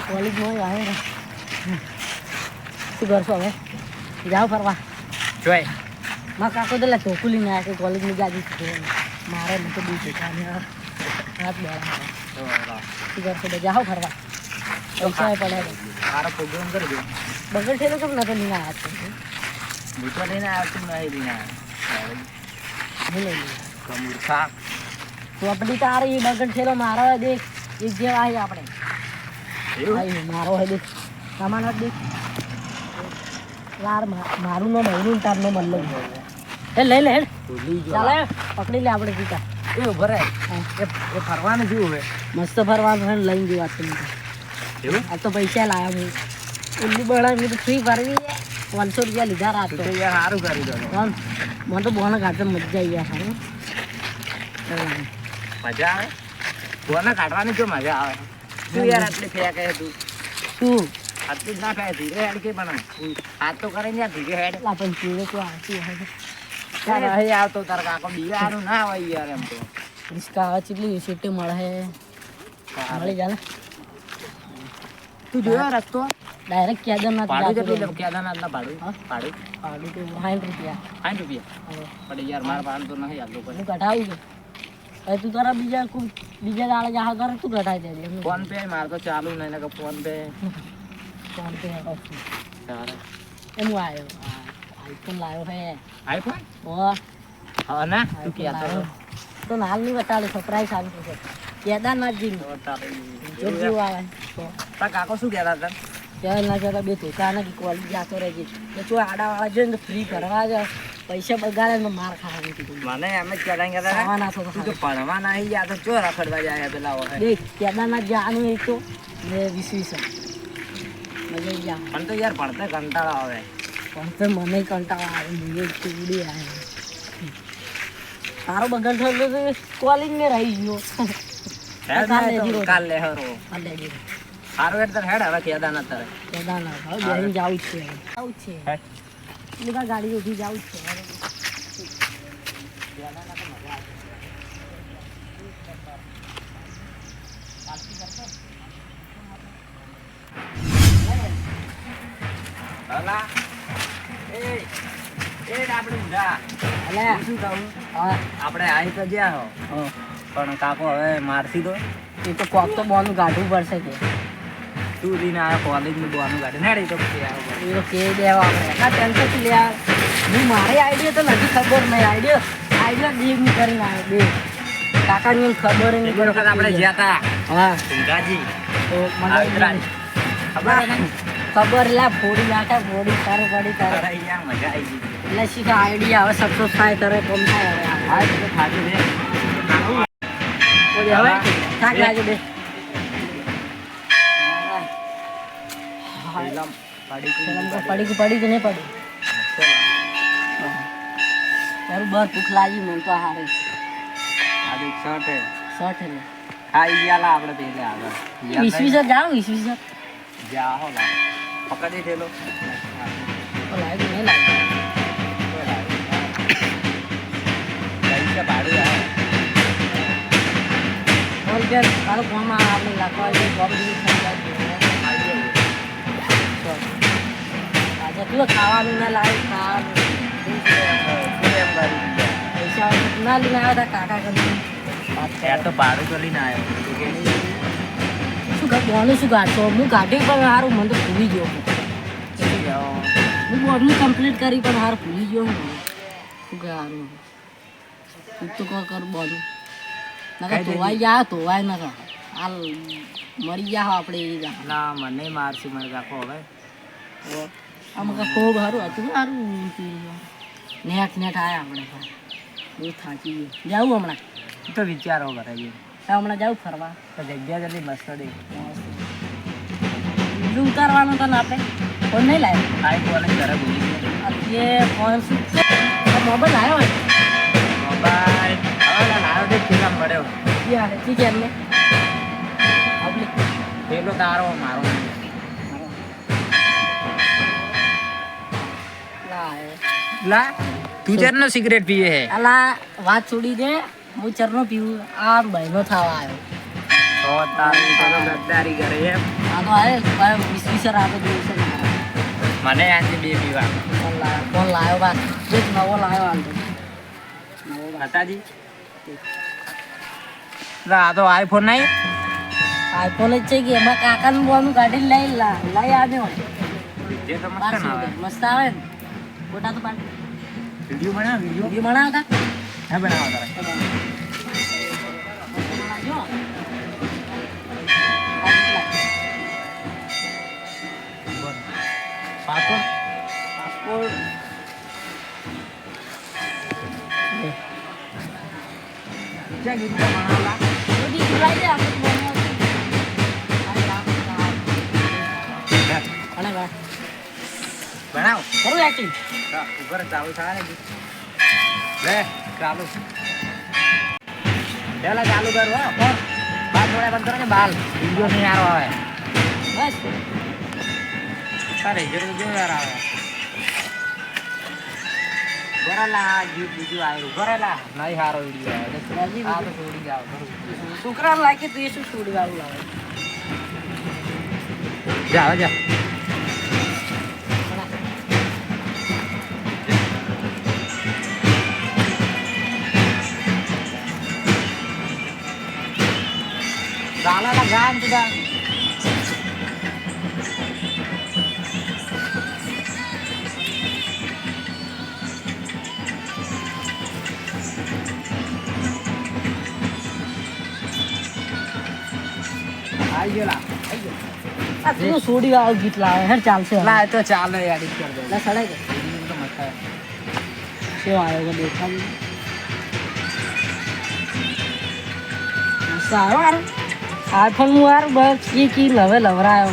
કોલેજમાં આવે ને શું કરશો હવે જાઓ ફરવા જોઈ મારા કાકો તો ચોખ્ખું લઈને આવ્યા કે કોલેજની ગાડી મારે મને તો બી હાથ બેડા શું કરશો તો જાઓ ફરવા પૈસા પડે મારો પ્રોગ્રામ કરી દો બગડ થયેલો કેમ નતો લઈને આવ્યા છે મૂર્ખા લઈને આવ્યો તું નહીં લઈને આવ્યો હું લઈ લઈએ મૂર્ખા ચોપડી તારી બગડ થયેલો મારો દેખ એક જેવા આવી આપણે એવું મારો હોય દેખ તમારો દેખ યાર મારું નો મહિનું તારનો મલ્લો એ લઈ લે ભૂલી ગયો ચાલે પકડી લે આપણે પીતા એ ઉભો રહે એ ફરવાનું જેવું હવે મસ્ત ફરવાનું હોય ને લઈને જઈ વાત કરી એવું આ તો પૈસા લાવ્યા હું ઉલ્લી બનાવી તો ફ્રી ફરવી 500 રૂપિયા લીધા રાત તો યાર સારું કરી દો પણ મને તો બોને ઘાટે મજા આવી ગયા સારું મજા આવે બોને કાઢવાની જો મજા આવે તું યાર આટલી ફેંકે તું શું આટલું જ ના ફેંકે ધીરે હેડ કે બનાવ હાથ તો કરે ને યાર ધીરે હેડ એટલા પણ ચીડે તો આવતી હોય તારે અહીં આવતો તાર કાકો બીજાનું ના હોય યાર એમ તો રિસ્કા આવે ચીટલી સીટી મળે મળી જાય ને તું જોયો રસ્તો ડાયરેક્ટ કેદારનાથ ભાડું કેટલું લે કેદારનાથના ભાડું ભાડું ભાડું તો 60 રૂપિયા 60 રૂપિયા પણ યાર મારા ભાડું તો નહીં આપતું હું કઢાવું છું હવે તું તારા બીજા દાડે જા કરે તું કઢાઈ દેજે ફોન પે મારે તો ચાલુ નહીં ને કે ફોન પે ફોન પે તારે એમ હું આવ્યો આઈફોન લાવ્યો હે આઈફોન ઓ હા ના તું કહેતો હતો. તો નાલ નહીં બતાડે સરપ્રાઈઝ આવી છે કેદારનાથજી તો તારે જેવું આવે તો તારા કાકો શું કહેતા હતા કહેવાય ના કહેતા બે ધોકા ને કોલેજ જાતો રહેજે તો જો આડાવાળા જોઈએ ને ફ્રી કરવા જ પૈસા બગાડે ને માર ખાવાનું કીધું મને એમ જ કહેતા ખાવાના તો તું તો ભણવા નહીં ગયા તો ચો રખડવા જાય પેલા હોય દેખ કેદારનાથ જવાનું એક તો ને 20 મજા આવી ગયા પણ તો યાર ભણતા કંટાળો આવે પણ તો મને કંટાળો આવે મને ઉડી આવે તારો બગડ થયેલો તો કોલેજ ને રહી ગયો કાલ લે હરો કાલે સારું હેડ તાર હેડ હવે કેદારનાથ તારે કેદારનાથ હવે બેહીને જાવું જ છે જાવું જ છે હેડ. બધા ગાડી ઉઠી જાવું જ છે હલા એ આપણે ઊંધા અલે શું કહું હા આપણે આવી તો જ્યાં હો પણ કાકો હવે મારથી તો એ તો કોક તો બોનું કાઢવું પડશે કે તું દીને આ કોલેજનું બોવાનું કાઢે નેડી તો કે આવો એ તો કે દેવા આપણે ના ટેન્શન લે હું મારી આઈડિયા તો નથી ખબર નહીં આઈડિયા દેવની કરીને આવ્યો દેવ કાકાની ખબર એક વખત આપણે જ્યાં હતા હા ઊંધાજી તો મને આવતરાજ. ખબર ને ખબર લા ફોડી નાખે ફોડી તારે પડી તારે અરે યાર મજા આવી ગઈ એટલે શીખા આઈડિયા હવે સક્સેસ થાય તારે કોમ થાય હવે હા તો ખાધું છે ઓય હવે થાક લાગે બે પેલા પાડી પડી કે નહીં પડી તારું બસ ભૂખ લાગી મને તો હારે આદિ શર્ટ હે શર્ટ ને ખાઈ ગયા લા આપણે પેલે આગળ વીસ જાવ વીસ જા હો લા પકડી થેલો તો લાગે નહીં લાગે પૈસા ભાડું આવે બોલ કે તારો ફોનમાં આપણે લાખવા જે જોબ જેવી થઈ જાય આજે તું ખાવાનું ના લાગે ખાવાનું પૈસા ના લઈને આવ્યા હતા કાકા કરી યાર તો ભાડું તો લઈને આવ્યો શું બોનું શું કાઢશો હું કાઢી પણ સારું મને તો ભૂલી ગયો હું બોર્ડનું કમ્પ્લીટ કરી પણ સારું ભૂલી ગયો હું શું કે સારું તું તો કર બોર્ડનું ના ધોવાઈ ગયા ધોવાય ના હાલ મરી ગયા આપણે એ જા ના મને મારશે મારે કાકો હવે આમ ખૂબ સારું હતું સારું નેટ આવ્યા આપણે બહુ થાકી ગયું જાવું હમણાં તો વિચારો કરે છે હમણાં જાવું ફરવા તો જગ્યા જલ્દી મસ્ત દે બીજું ઉતારવાનું તો ને આપણે ફોન નહીં લાવ્યો આઈ કોલેજ ઘરે ભૂલી ગયો અત્યારે ફોન શું મોબાઈલ આવ્યો હોય મોબાઈલ હવે લાવ્યો તે ફિલ્મ પડ્યો યાર ઠીક છે એમને પબ્લિક પેલો તારો મારો લા તું ચરનો સિગરેટ પીએ હે અલા વાત છોડી દે હું ચરનો પીવું આ મહિનો થવા આવ્યો તો તારી તો ગદ્દારી કરે એમ. આ તો આવે વિશ્વીસર આપે દિવસે મને આજે બે પીવા ફોન લાવ્યો બાદ એક નવો લાવ્યો હાલ તો નવો માતાજી આ તો આઈફોન નહીં આઈફોન જ છે કે એમાં કાકાનું બોનું કાઢીને લઈ આવ્યો જે તો મસ્ત ના આવે મસ્ત આવે ને ફોટા તો પાડ વિડિયો બનાવ વિડીયો બનાવતા હે બનાવો તારે પાસપોર્ટ ક્યાં ગીત બનાવલા બનાવ કરું એક્ટિંગ ઉપર ચાલુ થાય ને લે ચાલુ પેલા ચાલુ કર હો બાલ થોડા બંધ કરો ને બાલ વિડિયો નહીં સારો આવે બસ તારે જરૂર જો યાર આવે ગોરેલા ગીત બીજું આવ્યું ગોરેલા નહીં સારો વિડિયો આવે આ તો છોડી જાવ છોકરાને લાગે તો એ શું છોડી વાળું લાવે જા જા ચાલાલા ગાન તુડા આઈ ગયો આ તું છોડી વાળું ગીત લાવે હેર ચાલશે લા તો ચાલો એડિટ કર દે લા સડાઈ દે તો મસ્ત કેવો આવ્યો દેખા સારું આઈફોન હું યાર બસ કી લવે લવરાયો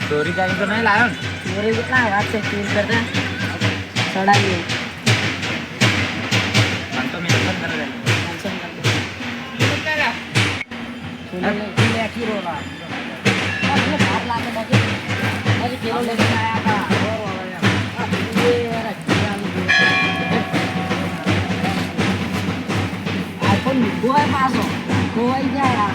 ચોરી ચાલી તો નહીં લાવ્યો ને મોરે કેટલા વાત છે તીર કરતા ચડાવી મન તો મેં બંધ કરી દે આઈફોન ગોવાય પાછો ગોવાઈ જાય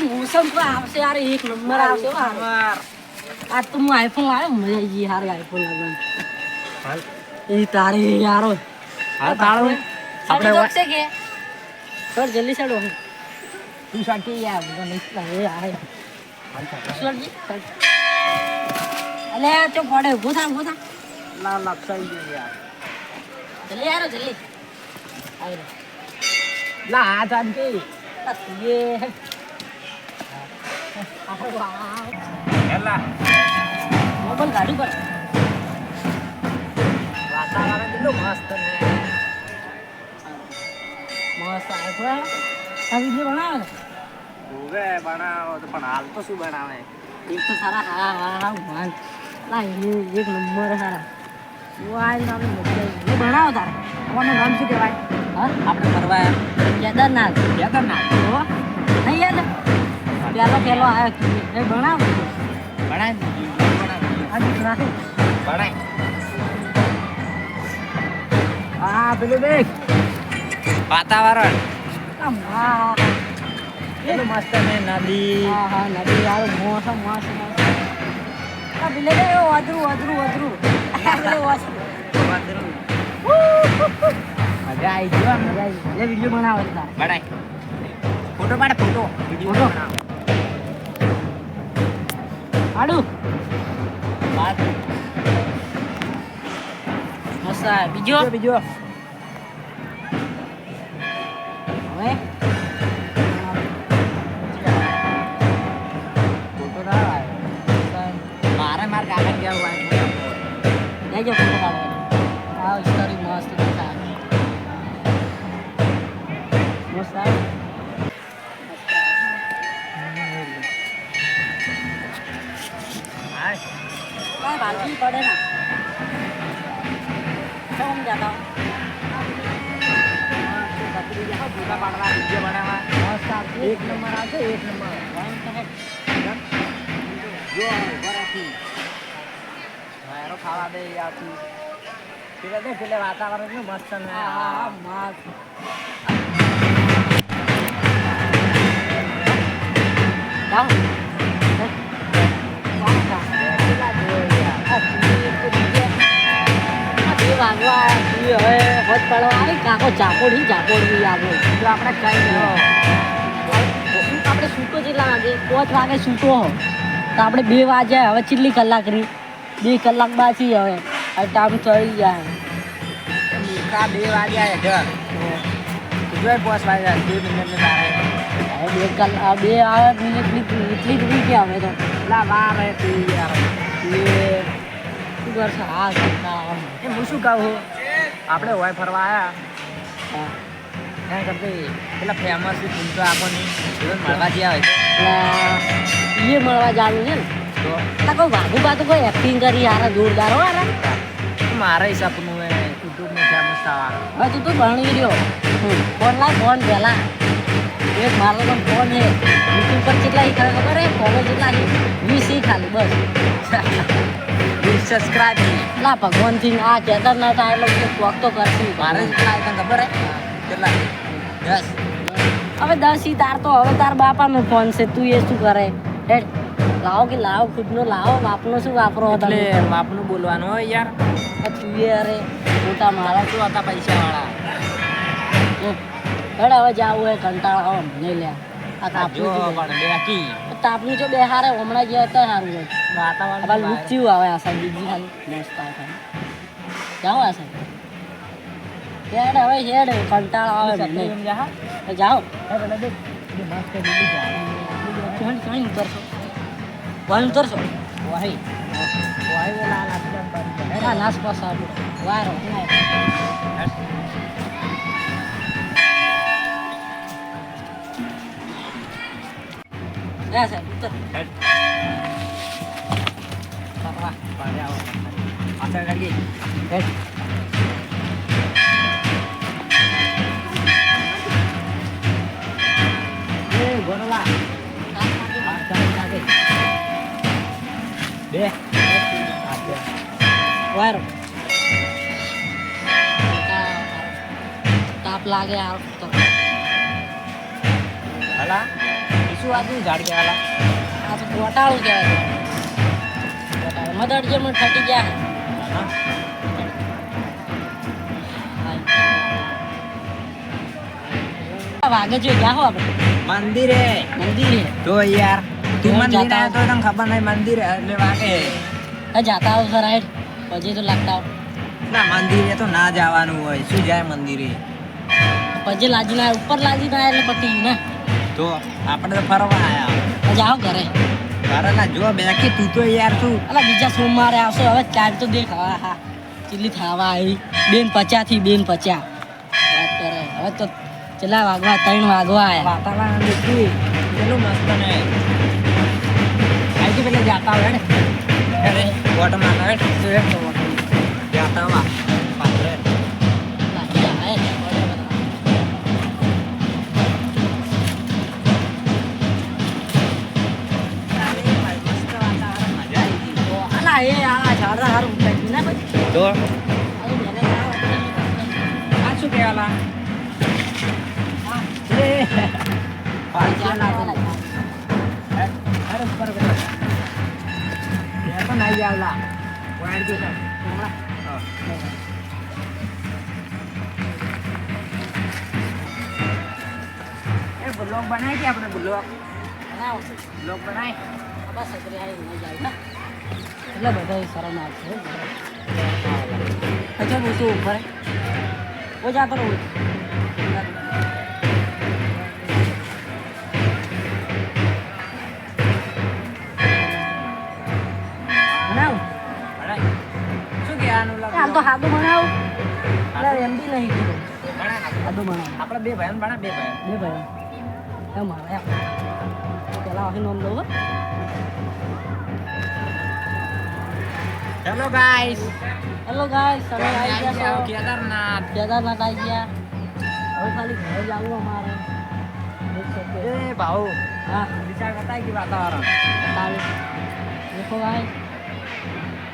મોસમ તો આવશે યાર એક નંબર આવશે આજ તો હું આઈફોન લાવ્યો મજા આવી ગઈ હારે આઈફોન લાવવાનું એ તારે યારો આપણે છે કે સર જલ્દી ચડો તું સાકી યાર બધો નહીં એ આવે સરજી અલે તો પડે ઊભો થા ના લક્ષાઈ ગયો યાર જલ્દી યાર જલ્દી આવી રે લા આ જાનકી ये હેલા મોબાઈલ ગાડી પર વાતાવરણ કેટલું મસ્ત ને મસ્ત આઈફોન આ વિડિયો બનાવે ને ઓવે બનાવો તો પણ હાલ તો શું બનાવે એક તો સારા હા માન લા એ એક નંબર સારા વાય નામ મજા એ બનાવો તારે અમારું નામ શું કહેવાય હા આપણે ફરવા કેદારનાથ તો નહીં યાદ પેલો આવ્યો એ ભણાવ આ દીકરા હા પેલું દેખ વાતાવરણ કેટલું મસ્ત ને નદી હા નદી યાર મોસમ મસ્ત આ બિલે રે વધરું મજા આવી ગયો એ વિડિયો બનાવે તારે બનાય ફોટો પાડે ફોટો વિડિયો બનાવ આડું વાત મસ્ત બીજો બીજો હવે ફોટો ના આવે મારે માર કાકા ગયા હોય લેજો ફોટો કાઢો આ સ્ટોરી મસ્ત દેખાય મસ્ત આવે काय बालकी पड़े ना क्या हम जाता ફોટા પાડવા વિડીયો બનાવવા मस्त એક નંબર આવશે, એક નંબર. જો બરાથી વાયરો ખાવા દે યારથી. પેલા દે પેલે વાતાવરણ કેવું મસ્ત ને. હા માર જાઓ વાગવા હવે હોત પડવા આવી કાકો ચાપોડી ચાપોડી આવો જો આપણે કઈ આપણે સૂતો કેટલા વાગે 5 વાગે સૂતો હો તો આપણે 2 વાગે હવે કેટલી કલાક રહી 2 કલાક બાકી હવે આ ટાઈમ થઈ જાય મૂર્ખા 2 વાગ્યા ઘર જોઈ 5 વાગ્યા 2 મિનિટની બારે હવે 2 કલાક 2 મિનિટની એટલી જ રહી ગયા હવે તો લા વાર હતી યાર. એ શું કરશે હા સરકાર એ હું શું કહું આપણે હોય ફરવા આવ્યા હા ત્યાં કરતી પેલા ફેમસ છે પૂંચો આપણને જીવન મળવા જ્યાં હોય એ મળવા જવાનું છે ને તો કોઈ વાઘુ બાજુ કોઈ એક્ટિંગ કરી યાર જોરદાર હો યાર મારા હિસાબનું એ યુટ્યુબમાં ફેમસ થવા હવે તું તો ભણી રહ્યો ફોન લાવ ફોન પહેલા એક મારો તો ફોન છે યુટ્યુબ પર કેટલા ઈ ખબર હે ફોલો કેટલા 20 ખાલી બસ સબસ્ક્રાઇબ લા ભગવાનથી આ કેદારનાથ આવેલો તો શોખ તો કરશું મારે કેટલા તને ખબર હે કેટલા 10 હવે 10 ઈ તાર તો હવે તાર બાપાનો ફોન છે તું એ શું કરે હેડ લાવો કે લાવો ખુદનો લાવો બાપનો શું વાપરો એટલે બાપનું બોલવાનું હોય યાર તું એ અરે મોટા મારા શું હતા પૈસાવાળા હેડ હવે જાવું હોય કંટાળો આવે મને લ્યા આ જો તાપનું પણ બેકી તાપનું જો બેહારે હમણાં જે હતા સારું હોય વાતાવરણ હવે લુક ચીવું આવે આ સાઈડ બીજી ખાલી મસ્ત આવે જાઓ આ સાઈડ હેડ હવે હેડ કંટાળો આવે મને જાઓ ચોઈ ઉતરશો વાય ઉતરશો વાહી વાહી વેલા હા નાસ પાસ આવો વાયરો Ya, saya putar. Parah, parah. Pasal lagi. Bola. Pasal lagi. Deh. Ada. War. Tap lagi harus tuh. Alah. શું આજુ ઝાડ કહેવાલા આ તો ગોટાળું કહેવાય મદડ જેમ ઠટી ગયા વાગે જો જાઓ આપણે મંદિરે મંદિરે તો યાર તું હું મંદિર જાતા આવ્યો તો તને ખબર નહીં મંદિર એટલે વાગે જાતા આવો સર રાઈટ પછી તો લાગતા આવો ના મંદિરે તો ના જવાનું હોય શું જાય મંદિરે પછી લાજી ના ઉપર લાજી ના એટલે પતી ગયું ને તો આપણે તો ફરવા આયા જાઓ ઘરે તારે ના જો બેકી તું તો યાર તું અલા બીજા સોમવારે આવશે હવે ટાઈમ તો દેખ હા હા ચીલી ખાવા આવી 2:50 થી 2:50 વાત કરે હવે તો ચલા વાગવા 3 વાગવા આયા વાતાવરણ દેખી કેટલું મસ્ત ને આઈથી પેલે જાતા હોય ને અરે વોટર માં આવે તો એક તો વોટર જાતા વા પાત્રે લાગી આવે અલા એ આ ઝાડા હારું ઉઠાઈ ના ભાઈ તો આ મેને આ શું કહેવાલા એ પાછા ના અરે ઉપર બેઠો એ તો નહીં આવલા વાઈડ જો એ બ્લોગ બનાવી કે આપણે બ્લોગ બનાવી બસ સગરે આવી ન જાય ને એટલે બધા શરમ આવશે અચ્છા હું તો ઉપર वो जाता रहो बनाओ શું કહેવાનું हाल तो हाथों बनाओ अरे एम भी नहीं की हाथों बनाओ આપણે બે ભાઈઓ બના બે ભાઈઓ दे भाई हम मारा चला आखिर नाम लो હેલો ગાઈસ हेलो गाइस समय आई गया तो કેદારનાથ केदारनाथ आई गया હવે ખાલી ઘરે જવું અમારે એ ભાઉ હા વિચાર કરતા કે વાતાવરણ બતાવે દેખો ભાઈ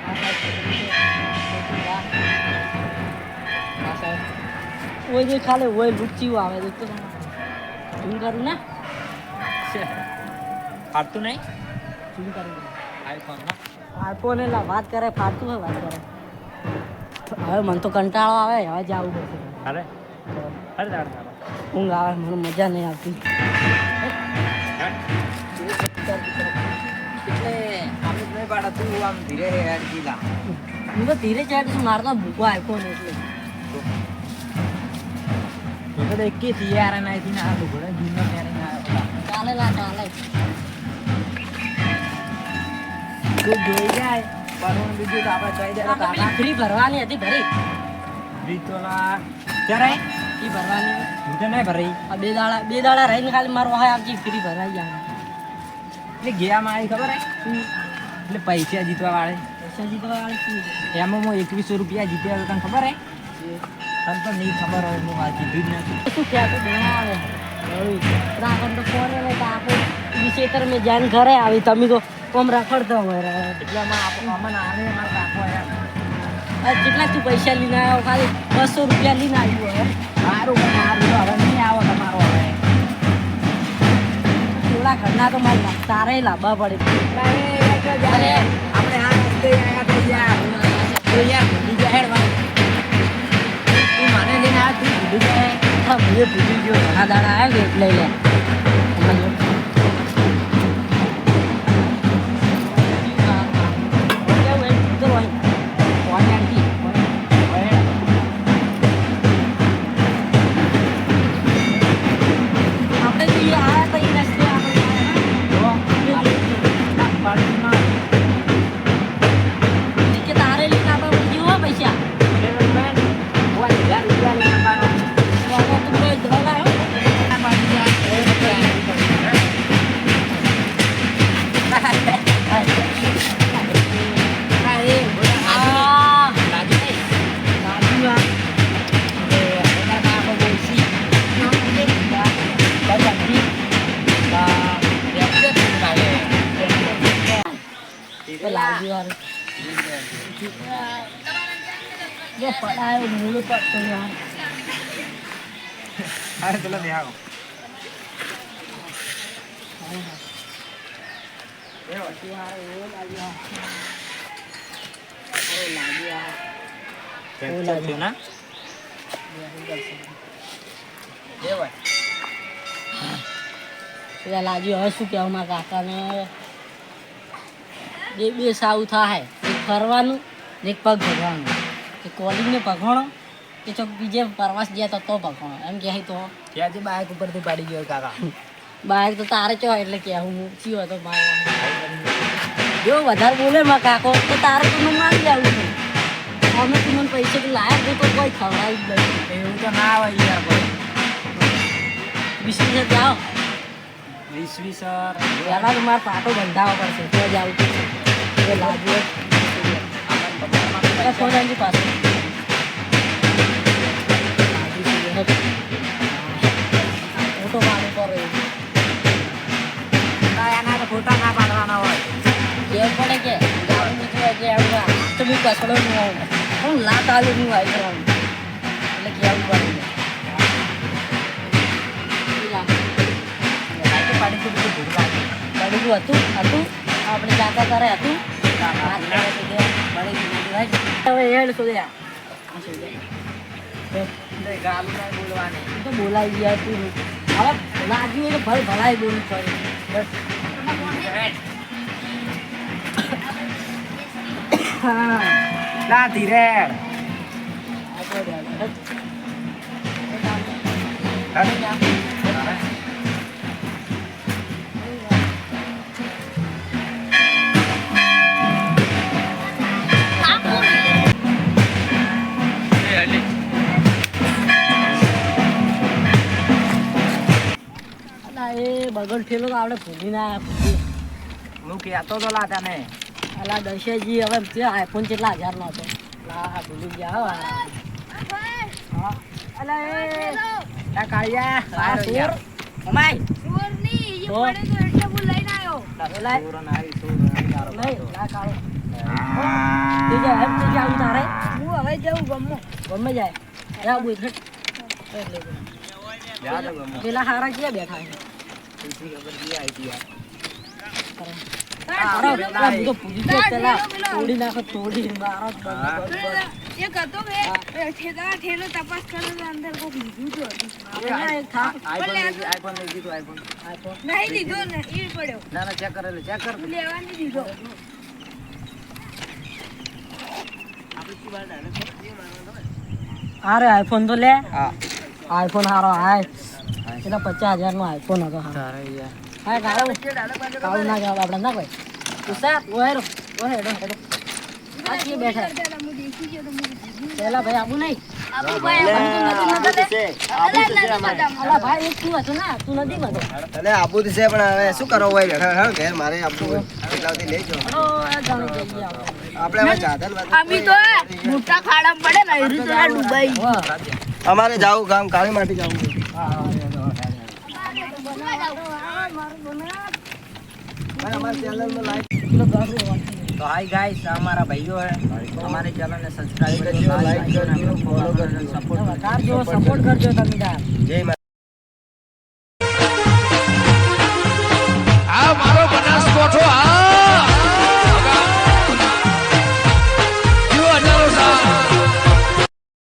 આ સાઈડ છોકરી છે છોકરી વાહ આ સાઈડ ઓય જે ખાલે ઓય લુચ્ચી આવે દેખતો ઝૂમ કરું ને છે ફાટતું નહીં ઝૂમ કરું આઈફોન ના આઈફોન એટલે વાત કરે ફાટતું હોય વાત કરે હવે મને તો કંટાળો આવે હવે જવું પડશે અરે અરે દાડ દાડ ઊંઘ આવે મને મજા નહીં આવતી એટલે આમ જ નહીં પાડે તું આમ ધીરે હેડ ગીલા હું તો ધીરે ચાડી છું મારતો ભૂકો આઈફોન એટલે તો તો એકે તૈયાર નથી ના લુગડે જીનો ત્યારે ના ચાલે લા ચાલે તું જોઈ જાય પણ બીજું તો આપણે કહી દે કાકા ફ્રી ભરવાની હતી ભરી રીતોલા ક્યારે ફ્રી ભરવાની હું તો નહીં ભરી આ બે દાડા રહીને ખાલી મારો હા આપજી ફ્રી ભરાઈ જાય એટલે ગયા માં આવી ખબર હે એટલે પૈસા જીતવા વાળે પૈસા જીતવા વાળી શું છે? એમાં હું 2100 રૂપિયા જીત્યા તને ખબર હે તને તો નહીં ખબર હોય હું આ જીત્યું જ નથી શું ક્યાં તો બનાવે રાખણ તો ફોન લઈ તો આપણે ખેતર મેં જાન ઘરે આવી તમે તો કોમ રખડતા હોય એટલે અમને આને મારા કાકો આયા કેટલા તું પૈસા લઈને આવ્યો ખાલી 200 રૂપિયા લઈને આવ્યો હે સારું પણ મારું હવે નહીં આવો તમારો હવે થોડા ઘરના તો મારે તારે લાવવા પડે અરે આપણે આ રસ્તે આયા તો યાર ભૂલી જાય હેડ વાત તું મને લઈને આ તું ભૂલી જાય હા મને ભૂલી ગયો ઘણા દાડા આવ્યા કે એટલે લે પડાયો મૂળ પડતો યાર અરે ચલો દેખાડો લાગ્યું હવે શું કહેવું મારા કાકાને બે સાવું થાય એક ફરવાનું ને એક પગ ભગવાનું કે કોલિંગને પગણો કે ચોક બીજે પ્રવાસ ગયા તો પગણો એમ કહે તો ત્યાં જે બાઇક ઉપરથી પડી ગયો કાકા બાઇક તો તારે ચો એટલે કે હું ચીયો હતો જો વધારે બોલે માં કાકો તો તારે તો મને મારી જવું છે અમે તું મને પૈસા તો લાયક તો કોઈ ખવડાવી જ નહીં એવું તો ના હોય યાર કોઈ 20 જાઓ 20 સર પહેલાં તો મારે પાટો બંધાવવો પડશે તો જ આવું પડશે લાગુ સોનાજી પાસે ફોટો પાડવું પડે એના તો ફોટા ના પાડવાના હોય કેવું પડે કે ગાવું નીકળે કે આવું તો બી કચડો નહીં આવું હું લાત આલુ નહીં આવી કરવાનું એટલે કેવું પડે પાડી તો બધું ભૂખ લાગે પડેલું હતું આપણે જાતા કરે હતું હવે હેડ શોધ્યા ગાલું નહીં બોલવાની તો બોલાઈ ગયા તું હવે લાગ્યું એટલે ભલે ભલાઈ બોલવું પડે હા ના ધીરે એ બગલ ઠેલો તો આપણે ભૂલી ના આવ્યા હું કહેતો તો લા તને અલા દશેજી હવે તે આઈફોન કેટલા હજારનો હતો લા ભૂલી ગયા હા અલા એ કાળિયા આ સોર અમાય ચોરની એ તો? પડે તો એટલે હું લઈને આવ્યો. લાય ચોરો નારી, ચોરો નારી, તારો લઈ બાપો. લા કાળો તું જા એમ તું જાવ તારે હું હવે જઉં ગમો. ગમે જાય જા બોલ લે જા તો ગમો. પેલા હારા ક્યાં બેઠા છે તુલસી ખબર જી આવી હતી યાર. હારા પેલા બધો પૂરી ગયો પેલા પેલો. તોડી નાખો તોડી મારો હા. એક હતો કે ઠેલો તપાસ કરો તો અંદર કોક લીધું તો હતું. એક થાપ આઈફોન લઈ ગયું, આઈફોન લઈ ગયું, આઈફોન. નહીં લીધો ને એ પડ્યો. ના ના ચેક કરે ચેક કર. લેવા નહીં દીધો. અરે આઈફોન તો લે હા. આઈફોન હારો હાય એના 50,000 નો આઈફોન હતો હા તારે યાર. હાય કાળો ના જવાબ આપણે ના કોઈ ઉસા ઓહેરો ઓહેરો હેરો આ કે બેઠા પેલા હું દેખી ગયો તો હું કીધું. પેલા ભાઈ આબુ નહીં આબુ ભાઈ આબુ તો છે, આબુ તો છે અમારે. અલા ભાઈ એક તું હતો ને તું નથી હતો અને આબુ તો છે પણ હવે શું કરો હોય બેઠા બેઠા ઘેર મારે આબુ હોય. એટલા સુધી લઈ જાઓ. અરો આ જાણો જઈએ આપણે આપણે હવે સાધન વાધન અમે તો મોટા ખાડામાં પડે ને એરી તો ડૂબાઈ. વાહ અમારે જાવું ગામ કાળી માટી જાવું ભાઈ અમારે ચેનલમાં લાઈક કિલો 10 રૂપિયા તો હાય ગાઈસ અમારા ભાઈઓ હે અમારી ચેનલને સબસ્ક્રાઇબ કરજો, like કરજો, follow કરજો. સપોર્ટ સપોર્ટ કરજો તમે તાર જય મા